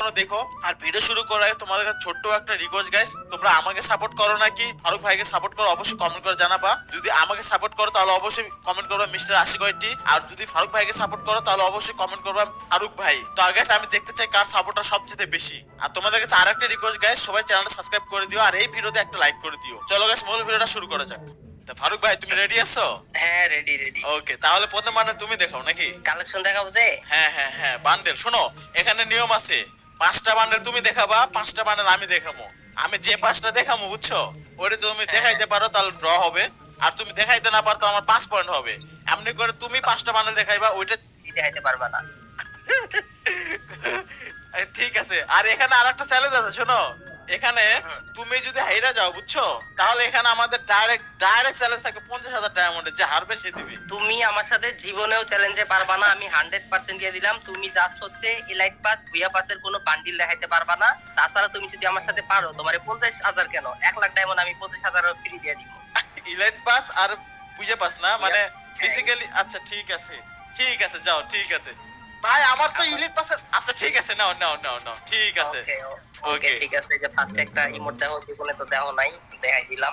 সম্পূর্ণ দেখো। আর ভিডিও শুরু করার আগে তোমাদের কাছে ছোট্ট একটা রিকোয়েস্ট গাইস, তোমরা আমাকে সাপোর্ট করো নাকি ফারুক ভাইকে সাপোর্ট করো অবশ্যই কমেন্ট করে জানাবা। যদি আমাকে সাপোর্ট করো তাহলে অবশ্যই কমেন্ট করবা মিস্টার আশিক ওয়াইটি, আর যদি ফারুক ভাইকে সাপোর্ট করো তাহলে অবশ্যই কমেন্ট করবা ফারুক ভাই। তো গাইস আমি দেখতে চাই কার সাপোর্টটা সবচেয়ে বেশি। আর তোমাদের কাছে আরেকটা রিকোয়েস্ট গাইস, সবাই চ্যানেলটা সাবস্ক্রাইব করে দিও আর এই ভিডিওতে একটা লাইক করে দিও। চলো গাইস মূল ভিডিওটা শুরু করা যাক। ফারুক ভাই তুমি রেডি আছো? হ্যাঁ রেডি। ওকে, তাহলে প্রথম বান্ডেল তুমি দেখাও নাকি? কালেকশন দেখাবো যে? হ্যাঁ বান্ডেল শোনো, এখানে নিয়ম আছে, 5টা বান্ডেল তুমি দেখাবা, 5টা বান্ডেল আমি দেখাবো। আমি যে 5টা দেখাবো বুঝছো, ওটা তুমি দেখাইতে পারো তাহলে ড্র হবে, আর তুমি দেখাইতে না পারো তো আমার 5 পয়েন্ট হবে। এমনি করে তুমি 5টা বান্ডেল দেখাইবা, ওইটা দেখাইতে পারবা না। ঠিক আছে। আর এখানে আরেকটা চ্যালেঞ্জ আছে শোনো, এখানে তুমি যদি হাইরা যাও বুঝছো, তাহলে এখানে আমাদের ডাইরেক্ট চ্যালেঞ্জ থাকে 50,000 ডায়মন্ডে, যে হারবে সে দিবে। তুমি আমার সাথে জীবনেও চ্যালেঞ্জে পারবা না, আমি 100% দিয়ে দিলাম। তুমি জাস্ট হচ্ছে এলাইট পাস ভুয়া পাসের কোনো বান্ডিল দেখাইতে পারবা না। তাছাড়া তুমি যদি আমার সাথে পারো, তোমারে 50,000 কেন 1 লাখ ডায়মন্ড আমি 25,000 ফ্রি দিয়ে দিব। ইলাইট পাস আর বুঝে পাস না মানে বেসিক্যালি। আচ্ছা ঠিক আছে যাও, ঠিক আছে ভাই আমার তো ইলিট পাস। আচ্ছা ঠিক আছে, নাও ঠিক আছে। ওকে ঠিক আছে। যে ফার্স্ট একটা ইমোট দেখো, জীবনে তো দেখো নাই, দেখাই দিলাম।